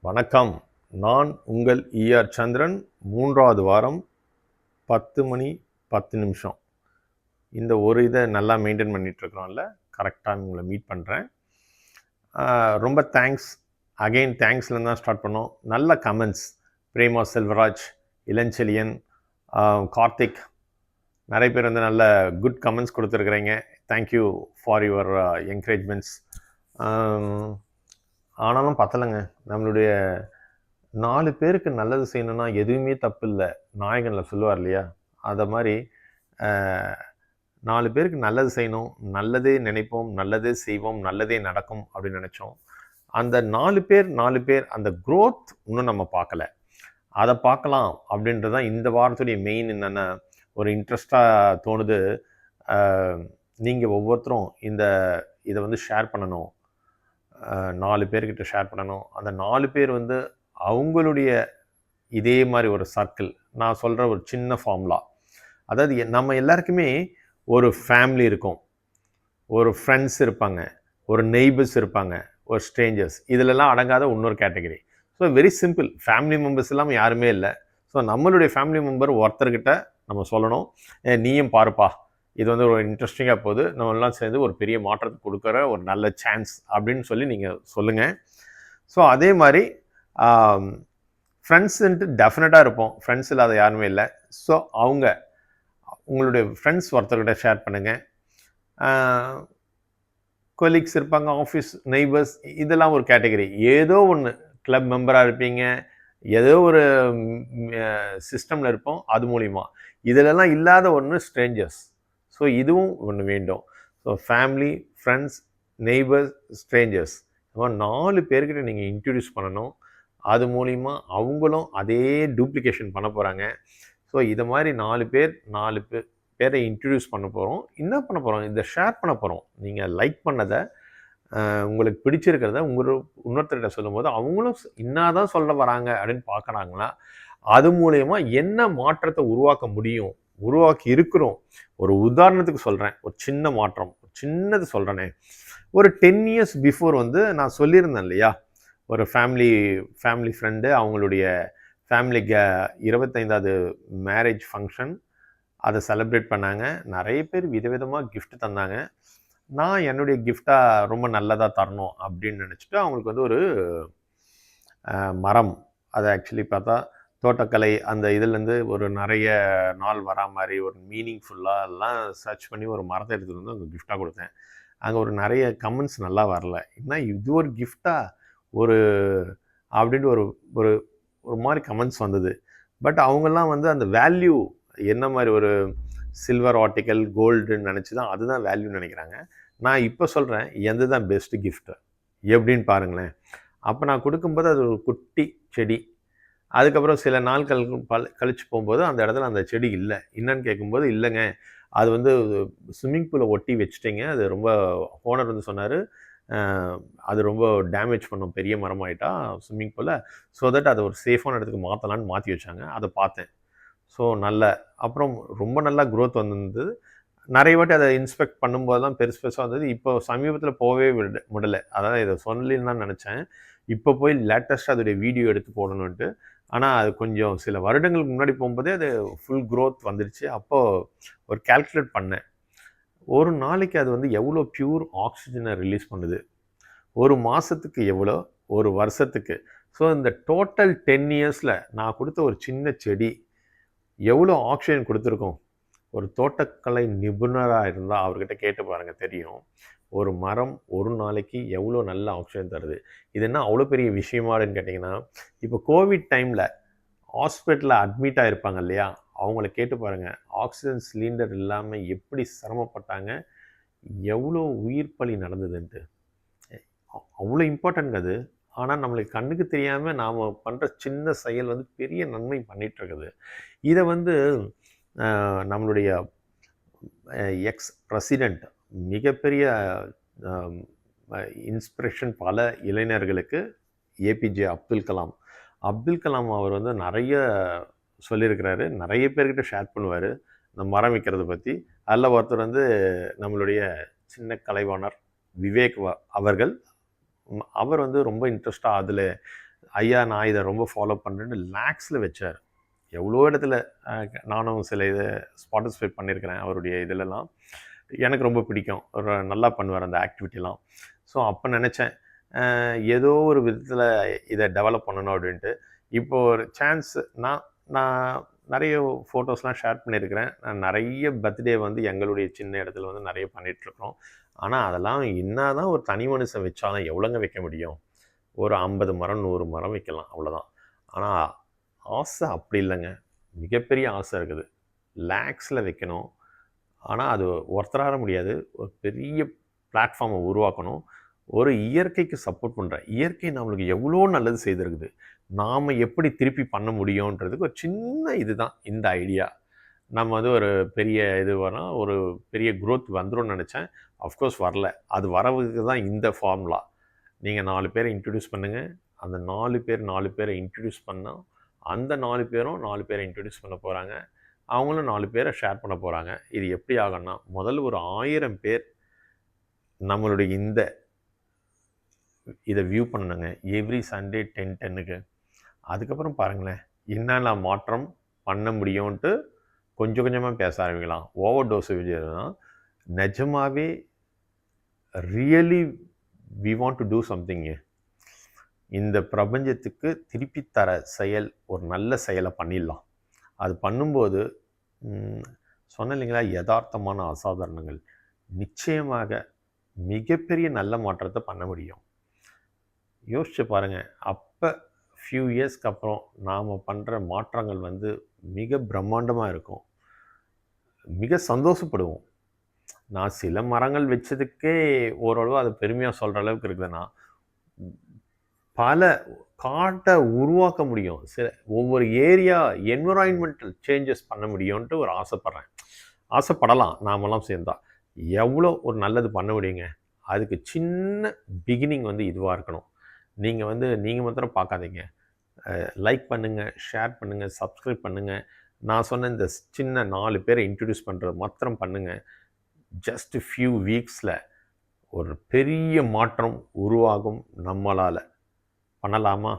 வணக்கம். நான் உங்கள் ஈஆர் சந்திரன். 3வது வாரம் 10 மணி 10 நிமிஷம். இந்த ஒரு இதை நல்லா மெயின்டைன் பண்ணிகிட்ருக்குறோம்ல, கரெக்டாக உங்களை மீட் பண்ணுறேன். ரொம்ப தேங்க்ஸ். அகெயின் தேங்க்ஸ்லேருந்து தான் ஸ்டார்ட் பண்ணோம். நல்ல கமெண்ட்ஸ். பிரேமா செல்வராஜ், இளஞ்செழியன், கார்த்திக், நிறைய பேர் வந்து நல்ல குட் கமெண்ட்ஸ் கொடுத்துருக்குறீங்க. Thank you for your encouragements. ஆனாலும் பத்தலைங்க. நம்மளுடைய 4 பேருக்கு நல்லது செய்யணும்னா எதுவுமே தப்பு இல்லை, நாயகனில் சொல்லுவார் இல்லையா? அதை மாதிரி 4 பேருக்கு நல்லது செய்யணும், நல்லதே நினைப்போம், நல்லதே செய்வோம், நல்லதே நடக்கும் அப்படின்னு நினச்சோம். அந்த 4 பேர் அந்த க்ரோத் இன்னும் நம்ம பார்க்கல. அதை பார்க்கலாம் அப்படின்றது தான் இந்த வாரத்துடைய மெயின். என்னென்னா, ஒரு இன்ட்ரெஸ்டாக தோணுது. நீங்கள் ஒவ்வொருத்தரும் இதை வந்து ஷேர் பண்ணணும். 4 பேர்கிட்ட ஷேர் பண்ணணும். அந்த 4 பேர் வந்து அவங்களுடைய இதே மாதிரி ஒரு சர்க்கிள். நான் சொல்கிற ஒரு சின்ன ஃபார்முலா, அதாவது நம்ம எல்லாருக்குமே ஒரு ஃபேமிலி இருக்கும், ஒரு ஃப்ரெண்ட்ஸ் இருப்பாங்க, ஒரு நெய்பர்ஸ் இருப்பாங்க, ஒரு ஸ்ட்ரேஞ்சர்ஸ். இதிலெல்லாம் அடங்காத இன்னொரு category. So very simple. Family members இல்லாமல் யாருமே இல்லை. ஸோ நம்மளுடைய ஃபேமிலி மெம்பர் ஒருத்தர்கிட்ட நம்ம சொல்லணும், நீயும் பாருப்பா, இது வந்து ஒரு இன்ட்ரெஸ்டிங்காக போகுது, நம்ம எல்லாம் சேர்ந்து ஒரு பெரிய மாற்றத்தை கொடுக்குற ஒரு நல்ல சான்ஸ் அப்படின்னு சொல்லி நீங்கள் சொல்லுங்கள். ஸோ அதே மாதிரி ஃப்ரெண்ட்ஸுன்ட்டு டெஃபினட்டாக இருப்போம், ஃப்ரெண்ட்ஸ் இல்லாத யாருமே இல்லை. ஸோ உங்களுடைய ஃப்ரெண்ட்ஸ் ஒருத்தர்கிட்ட ஷேர் பண்ணுங்கள். கொலீக்ஸ் இருப்பாங்க, ஆஃபீஸ் நெய்பர்ஸ், இதெல்லாம் ஒரு கேட்டகரி. ஏதோ ஒன்று கிளப் மெம்பராக இருப்பீங்க, ஏதோ ஒரு சிஸ்டமில் இருப்போம், அது மூலிமா. இதிலெல்லாம் இல்லாத ஒன்று ஸ்ட்ரேஞ்சர்ஸ். ஸோ இதுவும் ஒன்று வேண்டும். So family, friends, neighbours, strangers, இந்த மாதிரி 4 பேர்கிட்ட நீங்கள் இன்ட்ரடியூஸ் பண்ணணும். அது மூலிமா அவங்களும் அதே டூப்ளிகேஷன் பண்ண போகிறாங்க. ஸோ இதை மாதிரி 4 பேரை இன்ட்ரடியூஸ் பண்ண போகிறோம். என்ன பண்ண போகிறோம்? இதை ஷேர் பண்ண போகிறோம். நீங்கள் லைக் பண்ணதை, உங்களுக்கு பிடிச்சிருக்கிறத இன்னொருத்தர்கிட்ட சொல்லும்போது அவங்களும் இன்னாதான் சொல்ல வராங்க அப்படின்னு பார்க்குறாங்களா, அது மூலயமா என்ன மாற்றத்தை உருவாக்க முடியும், உருவாக்கி இருக்கிறோம். ஒரு உதாரணத்துக்கு சொல்கிறேன், ஒரு சின்ன மாற்றம், சின்னது சொல்கிறேனே. ஒரு 10 இயர்ஸ் பிஃபோர் வந்து நான் சொல்லியிருந்தேன் இல்லையா, ஒரு ஃபேமிலி ஃப்ரெண்டு அவங்களுடைய ஃபேமிலிக்கு 25வது மேரேஜ் ஃபங்க்ஷன், அதை செலிப்ரேட் பண்ணாங்க. நிறைய பேர் விதவிதமாக கிஃப்ட் தந்தாங்க. நான் என்னுடைய கிஃப்டாக ரொம்ப நல்லதாக தரணும் அப்படின்னு நினச்சிட்டு அவங்களுக்கு வந்து ஒரு மரம், அதை ஆக்சுவலி பார்த்தா தோட்டக்கலை அந்த இதுலேருந்து ஒரு நிறைய நாள் வரா மாதிரி ஒரு மீனிங்ஃபுல்லாக எல்லாம் சர்ச் பண்ணி ஒரு மரத்தை எடுத்துகிட்டு வந்து அங்கே கிஃப்டாக கொடுத்தேன். அங்கே ஒரு நிறைய கமெண்ட்ஸ் நல்லா வரல. என்ன இது ஒரு கிஃப்டாக ஒரு அப்படின்ட்டு ஒரு ஒரு ஒரு மாதிரி கமெண்ட்ஸ் வந்தது. பட் அவங்கெல்லாம் வந்து அந்த வேல்யூ என்ன மாதிரி ஒரு சில்வர் ஆர்டிக்கல், கோல்டுன்னு நினச்சி தான் அதுதான் வேல்யூன்னு நினைக்கிறாங்க. நான் இப்போ சொல்கிறேன், எந்த தான் பெஸ்ட்டு கிஃப்ட்டு எப்படின்னு பாருங்களேன். அப்போ நான் கொடுக்கும்போது அது ஒரு குட்டி செடி. அதுக்கப்புறம் சில நாட்கள் கழித்து போகும்போது அந்த இடத்துல அந்த செடி இல்லை. என்னன்னு கேட்கும்போது, இல்லைங்க, அது வந்து ஸ்விம்மிங் பூலை ஒட்டி வச்சுட்டிங்க, அது ரொம்ப ஓனர் வந்து சொன்னார், அது ரொம்ப டேமேஜ் பண்ணும், பெரிய மரமாயிட்டா ஸ்விம்மிங் பூலை, ஸோ தட் அதை ஒரு சேஃபான இடத்துக்கு மாற்றலான்னு மாற்றி வச்சாங்க. அதை பார்த்தேன். ஸோ அப்புறம் ரொம்ப நல்லா க்ரோத் வந்திருந்தது. நிறைய வாட்டி அதை இன்ஸ்பெக்ட் பண்ணும்போது தான் பெருசு பெருசாக வந்தது. இப்போ சமீபத்தில் போகவே முடியலை. அதான் இதை சொல்லலின்னு தான் நினச்சேன். இப்போ போய் லேட்டஸ்ட்டாக அதோடைய வீடியோ எடுத்து போடணுன்ட்டு. ஆனால் அது கொஞ்சம் சில வருடங்களுக்கு முன்னாடி போகும்போதே அது ஃபுல் க்ரோத் வந்துடுச்சு. அப்போது ஒரு கால்குலேட் பண்ணேன், ஒரு நாளைக்கு அது வந்து எவ்வளோ பியூர் ஆக்சிஜனை ரிலீஸ் பண்ணுது, ஒரு மாதத்துக்கு எவ்வளோ, ஒரு வருஷத்துக்கு. ஸோ இந்த டோட்டல் 10 இயர்ஸில் நான் கொடுத்த ஒரு சின்ன செடி எவ்வளோ ஆக்சிஜன் கொடுத்துருக்கோம். ஒரு தோட்டக்கலை நிபுணராக இருந்தால் அவர்கிட்ட கேட்டு பாருங்கள், தெரியும். ஒரு மரம் ஒரு நாளைக்கு எவ்வளோ நல்ல ஆக்சிஜன் தருது. இது என்ன அவ்வளோ பெரிய விஷயமானு கேட்டிங்கன்னா, இப்போ கோவிட் டைமில் ஹாஸ்பிட்டலில் அட்மிட் ஆகிருப்பாங்க இல்லையா, அவங்கள கேட்டு பாருங்கள், ஆக்சிஜன் சிலிண்டர் இல்லாமல் எப்படி சிரமப்பட்டாங்க, எவ்வளோ உயிர் பலி நடந்ததுன்ட்டு. அவ்வளோ இம்பார்ட்டன்ட் அது. ஆனால் நம்மளுக்கு கண்ணுக்கு தெரியாமல் நாம் பண்ணுற சின்ன செயல் வந்து பெரிய நன்மை பண்ணிகிட்ருக்குது. இதை வந்து நம்மளுடைய எக்ஸ் பிரசிடெண்ட், மிகப்பெரிய இன்ஸ்பிரேஷன் பல இளைஞர்களுக்கு, ஏபிஜே அப்துல் கலாம் அவர் வந்து நிறைய சொல்லியிருக்கிறாரு, நிறைய பேர்கிட்ட ஷேர் பண்ணுவார் இந்த மரம் வைக்கிறத பற்றி. அதில் ஒருத்தர் வந்து நம்மளுடைய சின்ன கலைவாணர் விவேக் அவர்கள். அவர் வந்து ரொம்ப இன்ட்ரெஸ்டாக அதில் ஐயா நான் இதை ரொம்ப ஃபாலோ பண்ணுறேன்னு லேக்ஸில் வச்சார். எவ்வளோ இடத்துல நானும் சில இதை பார்ட்டிசிபேட் பண்ணியிருக்கிறேன் அவருடைய இதிலலாம். எனக்கு ரொம்ப பிடிக்கும். ஒரு நல்லா பண்ணுவார் அந்த ஆக்டிவிட்டிலாம். ஸோ அப்போ நினச்சேன் ஏதோ ஒரு விதத்தில் இதை டெவலப் பண்ணணும் அப்படின்ட்டு. இப்போது ஒரு சான்ஸ் நான் நான் நிறைய ஃபோட்டோஸ்லாம் ஷேர் பண்ணியிருக்கிறேன். நான் நிறைய பர்த்டே வந்து எங்களுடைய சின்ன இடத்துல வந்து நிறைய பண்ணிகிட்ருக்குறோம். ஆனால் அதெல்லாம் என்ன தான் ஒரு தனி மனுஷன் வச்சாலும் எவ்வளோங்க வைக்க முடியும்? ஒரு 50 மரம் 100 மரம் வைக்கலாம், அவ்வளோதான். ஆனால் ஆசை அப்படி இல்லைங்க. மிகப்பெரிய ஆசை இருக்குது. லேக்ஸில் வைக்கணும். ஆனால் அது ஒருத்தரார முடியாது. ஒரு பெரிய பிளாட்ஃபார்மை உருவாக்கணும். ஒரு இயற்கைக்கு சப்போர்ட் பண்ணுறேன். இயற்கை நம்மளுக்கு எவ்வளோ நல்லது செய்திருக்குது. நாம் எப்படி திருப்பி பண்ண முடியுன்றதுக்கு ஒரு சின்ன இதுதான் இந்த ஐடியா. நம்ம வந்து ஒரு பெரிய இது வரோம், ஒரு பெரிய க்ரோத் வந்துரும்னு நினச்சேன். அஃப்கோர்ஸ் வரல. அது வரவுக்கு தான் இந்த ஃபார்முலா. நீங்கள் 4 பேரை இன்ட்ரடியூஸ் பண்ணுங்கள். அந்த 4 பேரை இன்ட்ரடியூஸ் பண்ணால் அந்த 4 பேரும் 4 பேரை இன்ட்ரடியூஸ் பண்ண போகிறாங்க. அவங்களும் 4 பேரை ஷேர் பண்ண போகிறாங்க. இது எப்படி ஆகும்னா முதல்ல ஒரு 1000 பேர் நம்மளுடைய இதை வியூ பண்ணணுங்க. எவ்ரி சண்டே 10:10க்கு. அதுக்கப்புறம் பாருங்களேன் என்னென்ன மாற்றம் பண்ண முடியும்ன்ட்டு கொஞ்சம் கொஞ்சமாக பேச ஆரம்பிக்கலாம். ஓவர் டோசேஜ்னா நிஜமாகவே really we want to do something. இந்த பிரபஞ்சத்துக்கு திருப்பி தர செயல், ஒரு நல்ல செயலை பண்ணிடலாம். அது பண்ணும்போது சொன்ன இல்லைங்களா, யதார்த்தமான அசாதாரணங்கள் நிச்சயமாக மிகப்பெரிய நல்ல மாற்றத்தை பண்ண முடியும். யோசிச்சு பாருங்கள். அப்போ ஃபியூ இயர்ஸ்க்கு அப்புறம் நாம் பண்ணுற மாற்றங்கள் வந்து மிக பிரம்மாண்டமாக இருக்கும். மிக சந்தோஷப்படுவோம். நான் சில மரங்கள் வச்சதுக்கே ஓரளவு அதை பெருமையாக சொல்கிற அளவுக்கு இருக்குதுன்னா, பல காட்டை உருவாக்க முடியும். சில ஒவ்வொரு ஏரியா என்விரான்மெண்டல் சேஞ்சஸ் பண்ண முடியும்ன்ட்டு ஒரு ஆசைப்படலாம் நாமெல்லாம் சேர்ந்தா. எவ்வளோ ஒரு நல்லது பண்ண முடியுங்க. அதுக்கு சின்ன பிகினிங் வந்து இதுவாக இருக்கணும். நீங்கள் மாத்திரம் பார்க்காதீங்க. லைக் பண்ணுங்கள், ஷேர் பண்ணுங்கள், சப்ஸ்கிரைப் பண்ணுங்கள். நான் சொன்ன இந்த சின்ன 4 பேரை இன்ட்ரடியூஸ் பண்ணுறது மாத்திரம் பண்ணுங்கள். ஜஸ்ட் ஃபியூ வீக்ஸில் ஒரு பெரிய மாற்றம் உருவாகும் நம்மளால். பண்ணலாமா?